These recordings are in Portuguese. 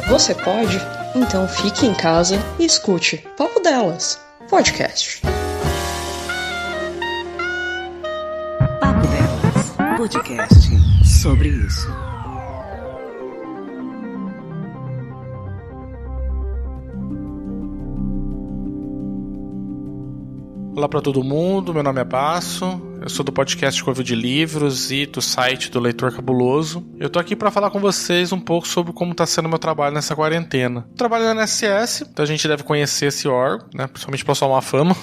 Você pode? Então fique em casa e escute Papo Delas, podcast. Papo Delas, podcast sobre isso. Olá para todo mundo, meu nome é Basso, eu sou do podcast Covil de Livros e do site do Leitor Cabuloso. Eu tô aqui para falar com vocês um pouco sobre como está sendo o meu trabalho nessa quarentena. Eu trabalho na INSS, então a gente deve conhecer esse órgão, né, principalmente para somar fama.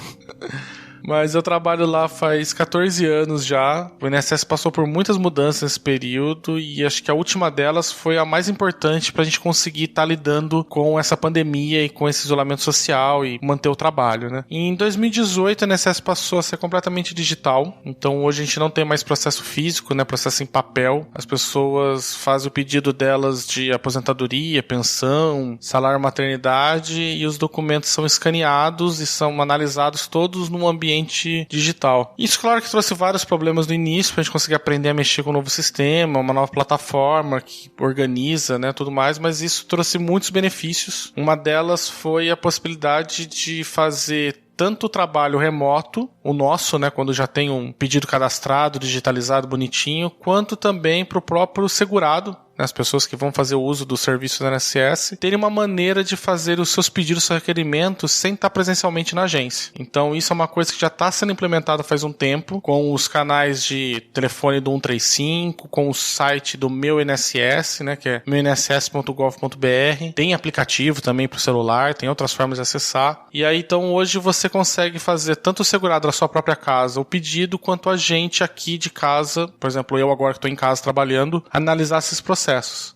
Mas eu trabalho lá faz 14 anos já. O INSS passou por muitas mudanças nesse período e acho que a última delas foi a mais importante para a gente conseguir estar lidando com essa pandemia e com esse isolamento social e manter o trabalho, né? E em 2018 o INSS passou a ser completamente digital. Então hoje a gente não tem mais processo físico, né? Processo em papel. As pessoas fazem o pedido delas de aposentadoria, pensão, salário maternidade e os documentos são escaneados e são analisados todos num ambiente digital. Isso, claro, que trouxe vários problemas no início pra gente conseguir aprender a mexer com um novo sistema, uma nova plataforma que organiza, né, tudo mais, mas isso trouxe muitos benefícios. Uma delas foi a possibilidade de fazer tanto o trabalho remoto, o nosso, né, quando já tem um pedido cadastrado, digitalizado, bonitinho, quanto também para o próprio segurado, as pessoas que vão fazer o uso do serviço da INSS, terem uma maneira de fazer os seus pedidos, seus requerimentos, sem estar presencialmente na agência. Então isso é uma coisa que já está sendo implementada faz um tempo, com os canais de telefone do 135, com o site do Meu INSS, né, que é meuinss.gov.br. Tem aplicativo também para o celular, tem outras formas de acessar. E aí, então, hoje você consegue fazer tanto o segurado da sua própria casa, o pedido, quanto a gente aqui de casa, por exemplo, eu agora que estou em casa trabalhando, analisar esses processos.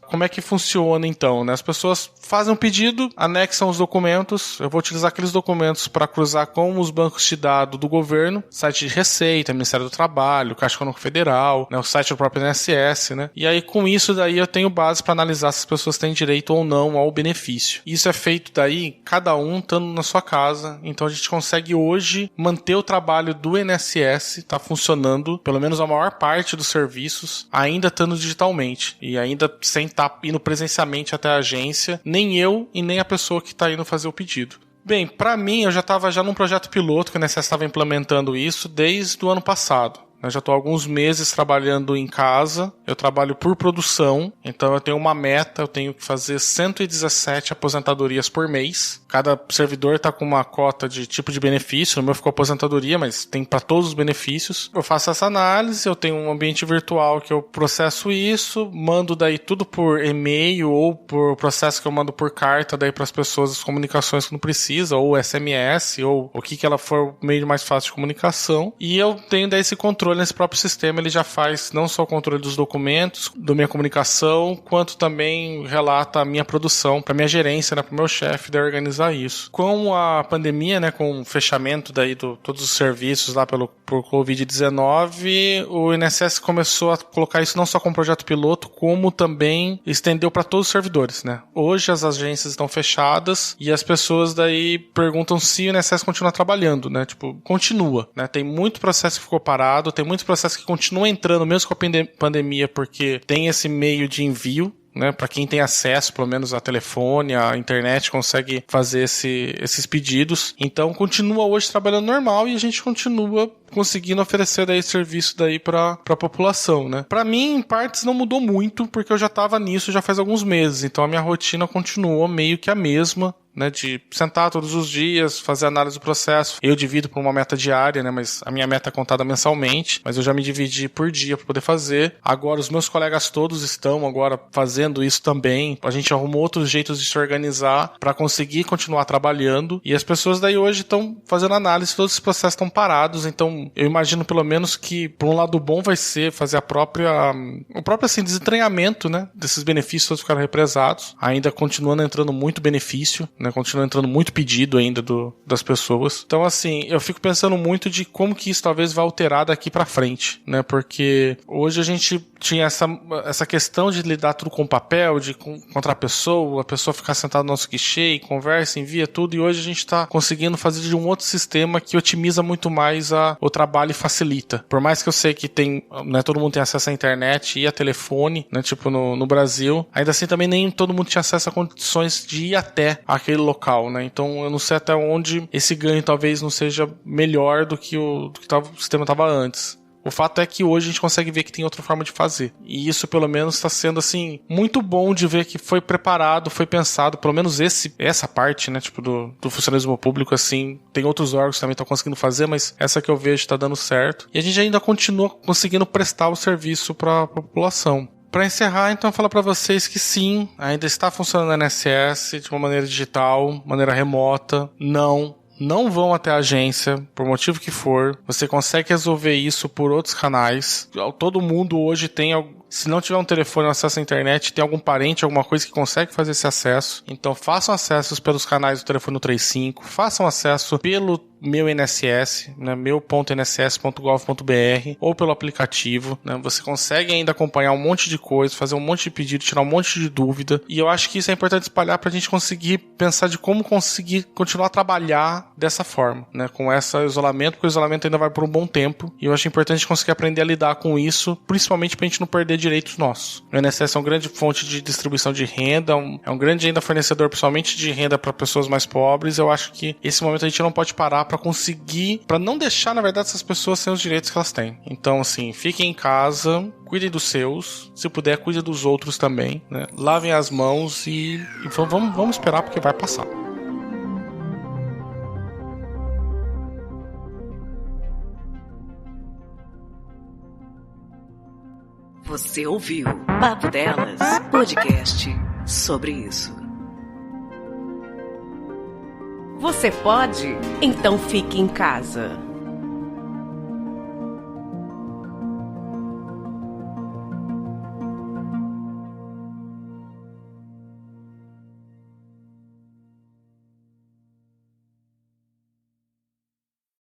Como é que funciona então, né? As pessoas fazem um pedido, anexam os documentos, eu vou utilizar aqueles documentos para cruzar com os bancos de dados do governo, site de Receita, Ministério do Trabalho, Caixa Econômica Federal, né, o site do próprio INSS, né? E aí com isso daí eu tenho base para analisar se as pessoas têm direito ou não ao benefício. Isso é feito daí, cada um estando na sua casa, então a gente consegue hoje manter o trabalho do INSS, tá funcionando, pelo menos a maior parte dos serviços, ainda estando digitalmente, e ainda sem estar indo presencialmente até a agência, nem eu e nem a pessoa que está indo fazer o pedido. Bem, para mim, eu já estava num projeto piloto que o INSS estava implementando isso desde o ano passado. Eu já estou há alguns meses trabalhando em casa, eu trabalho por produção, então eu tenho uma meta, eu tenho que fazer 117 aposentadorias por mês. Cada servidor está com uma cota de tipo de benefício, no meu ficou aposentadoria, mas tem para todos os benefícios. Eu faço essa análise, eu tenho um ambiente virtual que eu processo isso, mando daí tudo por e-mail ou por processo que eu mando por carta daí para as pessoas as comunicações que não precisa, ou SMS, ou o que ela for o meio mais fácil de comunicação. E eu tenho daí esse controle nesse próprio sistema, ele já faz não só o controle dos documentos, da minha comunicação, quanto também relata a minha produção, para minha gerência, né, para o meu chefe, de organizar isso. Com a pandemia, né, com o fechamento daí de todos os serviços lá por Covid-19, o INSS começou a colocar isso não só como projeto piloto, como também estendeu para todos os servidores, né. Hoje as agências estão fechadas e as pessoas daí perguntam se o INSS continua trabalhando, né, tipo, continua, né, tem muito processo que ficou parado, tem muitos processos que continuam entrando mesmo com a pandemia, porque tem esse meio de envio, né, para quem tem acesso, pelo menos a telefone, a internet, consegue fazer esses pedidos. Então continua hoje trabalhando normal e a gente continua conseguindo oferecer daí serviço daí para a população, né? Para mim, em partes não mudou muito, porque eu já estava nisso já faz alguns meses, então a minha rotina continuou meio que a mesma, né, de sentar todos os dias, fazer análise do processo. Eu divido por uma meta diária, né, mas a minha meta é contada mensalmente, mas eu já me dividi por dia para poder fazer. Agora os meus colegas todos estão agora fazendo isso também. A gente arrumou outros jeitos de se organizar para conseguir continuar trabalhando, e as pessoas daí hoje estão fazendo análise, todos os processos estão parados, então eu imagino pelo menos que por um lado bom vai ser fazer o próprio assim, desentranhamento, né, desses benefícios todos ficaram represados, ainda continuando entrando muito benefício, né, continua entrando muito pedido ainda das pessoas. Então, assim, eu fico pensando muito de como que isso talvez vá alterar daqui pra frente, né, porque hoje a gente tinha essa questão de lidar tudo com papel, de encontrar a pessoa ficar sentada no nosso guichê, conversa, envia tudo, e hoje a gente está conseguindo fazer de um outro sistema que otimiza muito mais o trabalho e facilita. Por mais que eu sei que tem, né, todo mundo tem acesso à internet e a telefone, né, tipo no Brasil, ainda assim também nem todo mundo tinha acesso a condições de ir até aquele local, né? Então eu não sei até onde esse ganho talvez não seja melhor do que o sistema estava antes. O fato é que hoje a gente consegue ver que tem outra forma de fazer. E isso, pelo menos, está sendo, assim, muito bom de ver que foi preparado, foi pensado, pelo menos essa parte, né, tipo, do funcionalismo público, assim, tem outros órgãos que também estão conseguindo fazer, mas essa que eu vejo está dando certo. E a gente ainda continua conseguindo prestar o serviço para a população. Para encerrar, então, eu vou falar para vocês que sim, ainda está funcionando a INSS de uma maneira digital, maneira remota. Não vão até a agência, por motivo que for. Você consegue resolver isso por outros canais. Todo mundo hoje tem, se não tiver um telefone ou acesso à internet, tem algum parente, alguma coisa que consegue fazer esse acesso. Então façam acessos pelos canais do telefone 35, façam acesso pelo meu INSS, né, meu.nss.gov.br, ou pelo aplicativo, né, você consegue ainda acompanhar um monte de coisa, fazer um monte de pedido, tirar um monte de dúvida, e eu acho que isso é importante espalhar pra gente conseguir pensar de como conseguir continuar a trabalhar dessa forma, né, com esse isolamento, porque o isolamento ainda vai por um bom tempo, e eu acho importante conseguir aprender a lidar com isso, principalmente pra gente não perder direitos nossos. O INSS é uma grande fonte de distribuição de renda, é um grande ainda fornecedor, principalmente de renda para pessoas mais pobres. Eu acho que esse momento a gente não pode parar para conseguir, para não deixar, na verdade, essas pessoas sem os direitos que elas têm. Então, assim, fiquem em casa, cuidem dos seus, se puder, cuide dos outros também, né? Lavem as mãos e vamos esperar porque vai passar. Você ouviu Papo Delas, podcast sobre isso. Você pode? Então fique em casa.